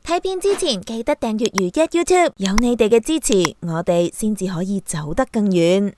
睇片之前記得訂閱如一 YouTube， 有你哋嘅支持，我哋先至可以走得更遠。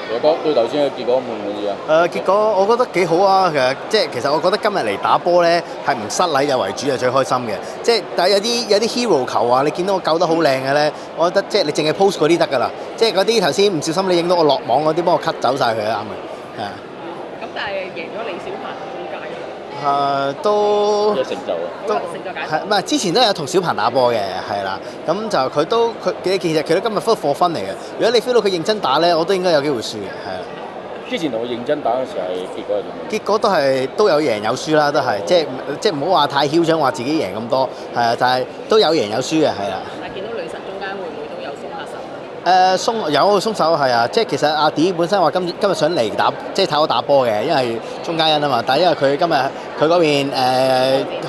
有哥對頭先嘅結果滿唔滿意啊？結果我覺得幾好啊，其實我覺得今日嚟打波咧係唔失禮就為主係最開心嘅。但係有啲 hero 球啊，你見到我救得好靚嘅咧，我覺得你淨係 post 嗰啲得㗎啦。嗰啲頭先唔小心你影到我落網嗰啲，幫我 cut 走晒佢啱嘅，係啊。咁但係贏咗李小鵬中間都有成就啊！都成就解係唔係？之前都有同小鵬打波嘅，係啦。咁就其實佢都今日課分嚟嘅。如果你 feel 到佢認真打咧，我都應該有機會輸嘅，係啦。之前同佢認真打嘅時候係結果係點？結果都有贏有輸啦，都係即係唔好話太囂張，話自己贏咁多，係啊，但係都有贏有輸嘅，係啦。但係見到女神中間會唔會都有鬆下手？有鬆手係啊，即係其實阿 D 本身話今日想嚟打，即係睇我打波嘅，因為中間人啊嘛。但係因為佢今日佢嗰邊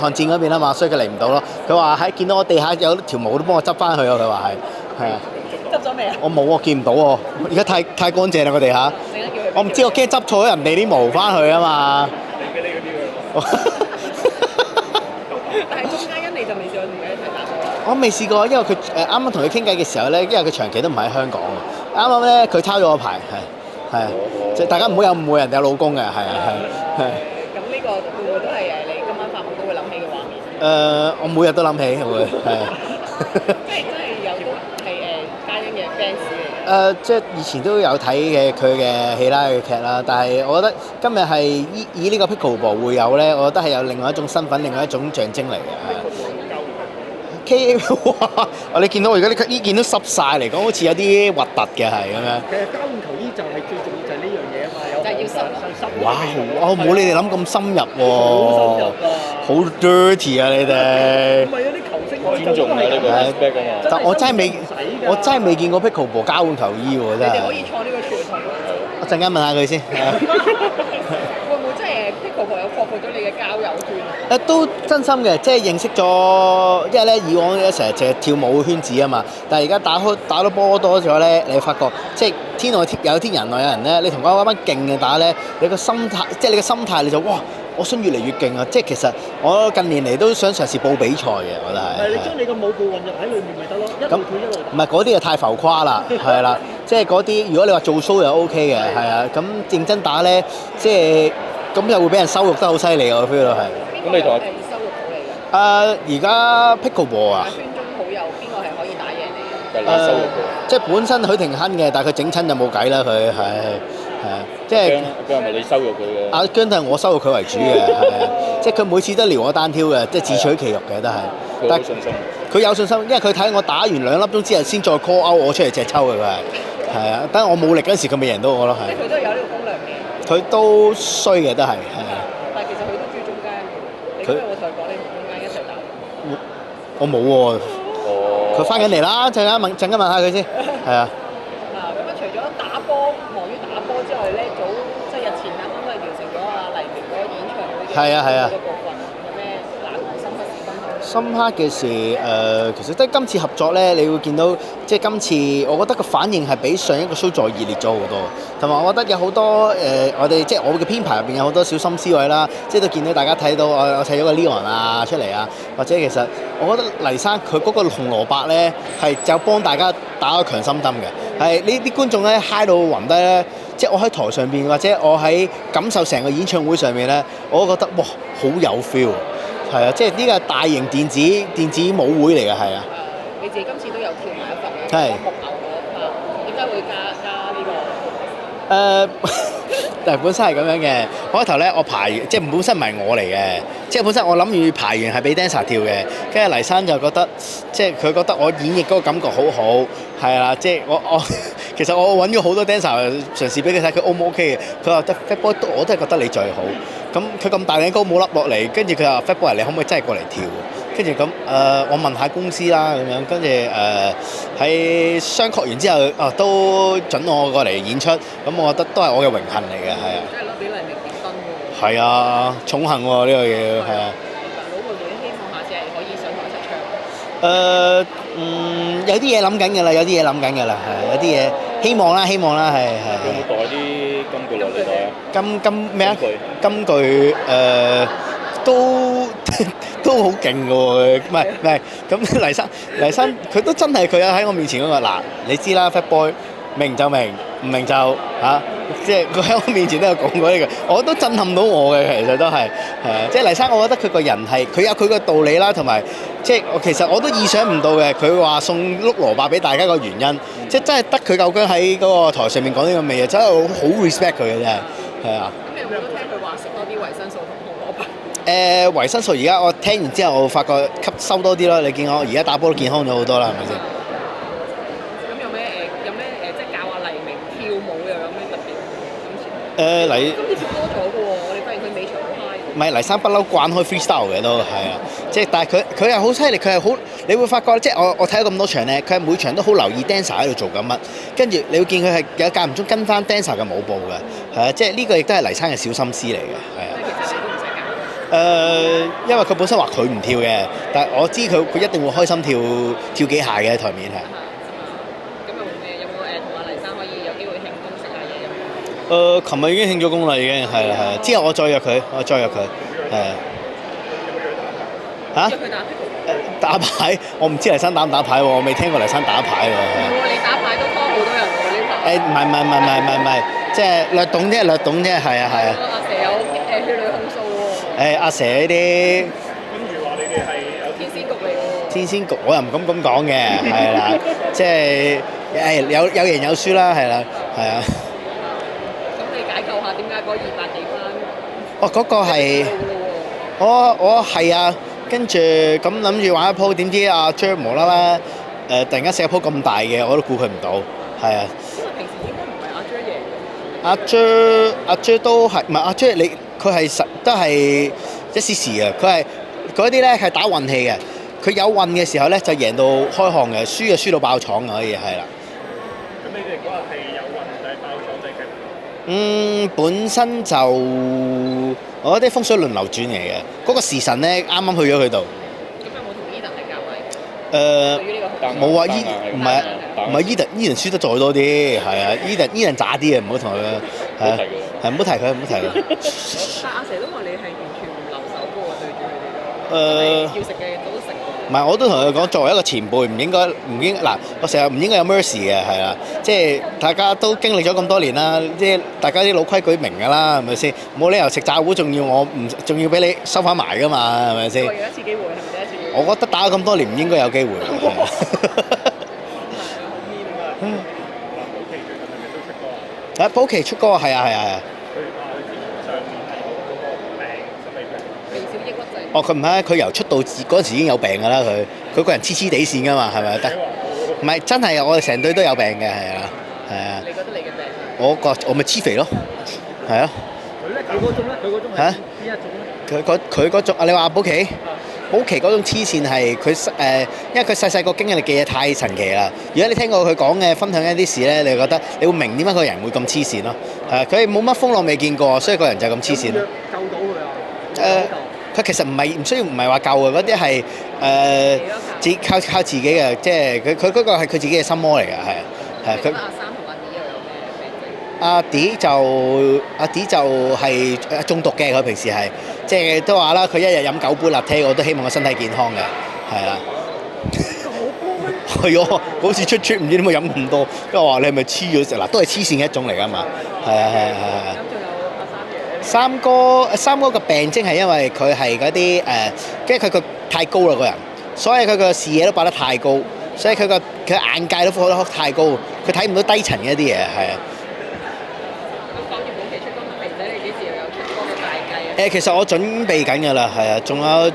韓戰嗰邊啊嘛，所以佢嚟唔到咯。佢話見到我地下有條毛都幫我執翻去咯，佢話係啊。執咗未啊？我冇啊，見唔到喎。而家太乾淨啦個地下。我唔知，我驚執錯咗人哋啲毛翻去啊嘛。你俾你嗰啲佢。但係中間你就未試過同佢一齊打波？我未試過，因為佢啱啱同佢傾偈嘅時候咧，因為佢長期都唔喺香港。啱啱咧佢抄咗我牌，係即係大家唔好有誤會，人哋有老公嘅，係啊係。咁呢個會唔會都係你今晚發夢都會諗起嘅畫面？我每日都諗起會係。即係真係有都係嘉欣嘅 fans 嚟嘅。即係以前都有睇嘅佢嘅戲啦、嘅劇啦，但係我覺得今日係以呢個 Pickleball 會友咧，我覺得係有另外一種身份、另外一種象徵嚟嘅。K 哇！你見到我而家呢件都濕晒嚟講，好似有啲核突嘅係咁樣。其實交換球衣就係最重要就係呢樣嘢啊嘛，就係要濕。哇！我冇你哋諗咁深入喎。好深入啊！好 dirty 啊！你哋。唔係啊！啲球星尊重啊！呢個 respect 㗎嘛。但我真係未見過 Pickleball 交換球衣喎，真係。你哋可以創呢個傳統。我陣間問下佢先。會唔會真係 Pickleball 有擴闊咗你嘅交友圈啊？都真心嘅，即係認識咗，因為咧以往成日跳舞圈子啊嘛，但係而家打到波多咗咧，你發覺即係天外有天人外有人咧，你同嗰班勁嘅打咧，你個心態即係你個心態你就哇，我想越嚟越勁啊！即係其實我近年嚟都想嘗試報比賽嘅，我覺得係。係你將你個舞步混入喺裏面咪得咯，一路跳一路。唔係嗰啲就太浮誇啦，係啦，即係嗰啲如果你話做 show 又 OK 嘅，係啊，咁認真打咧，即係咁又會俾人羞辱得好犀利我 feel 到係。咁你同我收入到嚟嘅？而家 Pickleball 啊，圈中好友邊個係可以打贏你嘅？收入即係本身許廷鏗嘅，但係佢整親就冇計啦，佢係啊，即係姜係咪你收入佢嘅？阿姜都係我收入佢為主嘅，係啊，即係佢每次都撩我單挑嘅，即係自取其辱嘅都係。佢有信心。佢有信心，因為佢睇我打完2粒鐘之後先再 call out 我出嚟隻抽嘅佢係啊，等我冇力嗰陣時佢未贏到我咯係。佢都有呢個攻略嘅。佢都衰嘅都係啊。但係其實佢都中意中間嘅。佢有冇同佢講你同中間一齊打？我冇喎。佢翻緊嚟啦，陣間問下佢先。係啊。咁除咗打波，忙於打波之外咧，即係日前啱完成咗黎明嗰個演唱會嘅部分，有咩難忘深刻事分享？深刻嘅事其實得今次合作咧，你會見到即係今次，我覺得個反應係比上一個 show 再熱烈咗好多。同埋我覺得有好多我哋即係我嘅編排入邊有好多小心思位啦，即係都見到大家睇到我砌咗個 Leon 啊出嚟啊，或者其實我覺得黎生佢嗰個紅蘿蔔咧係就幫大家打個強心針嘅，係呢啲觀眾咧 high 到暈低咧，即係我喺台上邊或者我喺感受成個演唱會上面咧，我都覺得哇好有 feel。係啊，即係呢個大型電子舞會嚟嘅，係啊。你自己今次都有跳埋一份嘅，係木偶嗰 part，點解會加呢個？但係本身係咁樣嘅，開頭咧我排即係本身唔係我嚟嘅，即係本身我諗住排完係俾 dancer 跳嘅，跟住黎生就覺得即係佢覺得我演繹嗰個感覺好好，係啦，即係我其實我揾咗好多 dancer 嘗試俾佢睇，佢 O 唔 OK 嘅，佢話得 Fat Boy 我都係覺得你最好，咁佢咁大頂高冇笠落嚟，跟住佢話 Fat Boy 你可唔可以真係過嚟跳？跟住咁我問下公司啦咁樣，跟住喺商榷完之後都準我過嚟演出，咁我覺得都係我嘅榮幸嚟嘅，係啊。即係攞俾黎明點燈喎。係啊，重幸喎呢個嘢，係啊。大佬會唔會希望下次係可以上台一齊唱？有啲嘢諗緊㗎啦，有啲嘢諗緊㗎啦，係有啲嘢希望啦，係。有冇袋啲金句落嚟袋啊？金咩啊？金句都好勁㗎喎，唔係咁黎生佢都真係佢喺我面前嗰個嗱，你知啦 Fat Boy 明就明，唔明就嚇，即係佢喺我面前都有講過呢個，我都震撼到我嘅，其實都係即係黎生，我覺得佢個人係佢有佢個道理啦，同埋即係其實我都意想唔到嘅，佢話送碌蘿蔔俾大家個原因，即係真係得佢夠薑喺嗰個台上面講呢個味啊，真係好 respect 佢嘅真係，係啊。咁你有冇都聽佢話食多啲維生素同紅蘿蔔？維生素而家我聽完之後，我發覺吸收多啲咯。你見我而家打波都健康咗好多啦，係咪先？咁有咩即係教下黎明跳舞又有咩特別？今次多咗嘅喎，我哋發現佢尾場好 high。唔係黎生不嬲慣開 freestyle 嘅都係啊，即係但係佢係好犀利，佢係好你會發覺即係我睇咗咁多場咧，佢係每場都好留意 dancer 喺度做緊乜，跟住你會見佢係有間唔中跟翻 dancer 嘅舞步嘅，係啊，即係呢個亦都係黎生嘅小心思嚟嘅，係啊。因為佢本身話佢唔跳嘅，但係我知佢一定會開心跳幾下嘅喺台面係。咁有冇同阿黎生可以有機會慶功食下嘢咁？琴日已經慶咗功啦，已經係啦。之後我再約佢，係啊。嚇？打牌，我唔知黎生打唔打牌喎，我未聽過黎生打牌喎。你打牌都拖好多人喎呢排。唔係，即係略懂啫，係啊。阿蛇有血淚控訴喎。阿蛇呢啲。跟住話你哋係有天仙局嚟喎。天仙局我又唔敢咁講嘅，係啦，即係有贏有輸啦，係啦，係啊。咁你解構下點解嗰200幾番？哦，嗰個係我係啊，跟住咁諗住玩一鋪，點知阿 Jer 無啦啦突然間寫一鋪咁大嘅，我都估佢唔到，係啊。因為平時應該唔係阿 Jer 贏嘅。阿 Jer 都係唔係阿 Jer 你佢係都係一時時嘅，佢係嗰啲咧係打運氣嘅。佢有運嘅時候咧就贏到開巷嘅，輸就輸到爆廠嘅可以係啦。咁你哋嗰日係有運定係爆廠定係？本身就我覺得啲風水輪流轉嚟嘅，嗰個時辰咧啱啱去咗佢度。咁有冇同 Eden 係夾位？對於呢個冇啊唔係 Eden 輸得再多啲，係啊 Eden 渣啲嘅，唔好同佢係唔好提佢。但阿蛇都話你係完全唔留手嘅喎，對住佢哋。要食嘅都食。唔係，我都同佢講，作為一個前輩，唔應嗱，我成日唔應該有 mercy 嘅，係啦，即係大家都經歷咗咁多年啦，即係大家啲老規矩明㗎啦，係咪先？冇理由食炸糊仲要俾你收翻埋㗎嘛，係咪先？有一次機會係咪第一次機會？我覺得打咗咁多年唔應該有機會。係好 mean 㗎。保期最近係咪都出歌啊？保期出歌係啊。佢話上面係嗰個病心理病。微小抑鬱症。哦，佢唔係，佢由出道嗰陣時已經有病㗎啦，佢個人黐黐地線㗎嘛，係咪得？唔係真係，我哋成隊都有病嘅，係啊。你覺得你嘅病？我咪黐肥咯，係啊。佢嗰種咧，佢嗰種係邊一種咧？佢嗰種啊，你話保期嗰種黐線係佢因為佢細個經歷嘅嘢太神奇啦。如果你聽過佢講嘅分享一啲事咧，你覺得你會明點解個人會咁黐線咯？係佢冇乜風浪未見過，所以個人就咁黐線咯。救到佢啊！佢其實唔需要唔係話救嘅，嗰啲係靠自己嘅，即係佢嗰個係佢自己嘅心魔嚟嘅，係佢。阿三同阿 D 又有咩病徵？阿 D 就係中毒嘅，佢平時係即係都話啦，佢一日飲9杯 latte， 我都希望佢身體健康嘅，係啦。係啊，好似出唔知點解飲咁多，因為我話你係咪黐咗食嗱，都係黐線嘅一種嚟㗎嘛，係啊。咁仲有阿三爺。三哥嘅病徵係因為佢係嗰啲即係佢個太高啦個人，所以佢個視野都擺得太高，所以佢眼界都放得太高，佢睇唔到低層嘅一啲嘢，係啊。咁講完本期出歌同肥仔，你幾時又有出歌嘅大計啊？其實我準備緊㗎啦，係啊，仲有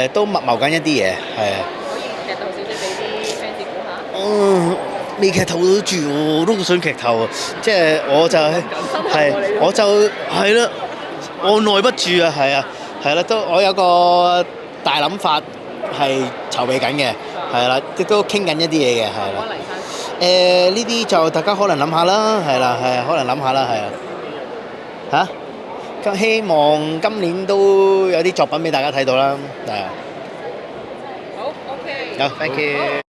都密謀緊一啲嘢，係啊。可以劇透少少俾啲 fans 估下。未劇透到住，我都好想劇透，即係我就係啦，按耐不住啊，係啦，都我有個大諗法係籌備緊嘅，係啦，亦都傾緊一啲嘢嘅，係啦。呢啲就大家可能諗下啦，係啦，可能諗下啦，係啊。咁希望今年都有啲作品俾大家睇到啦，係啊。好 OK。好，thank you。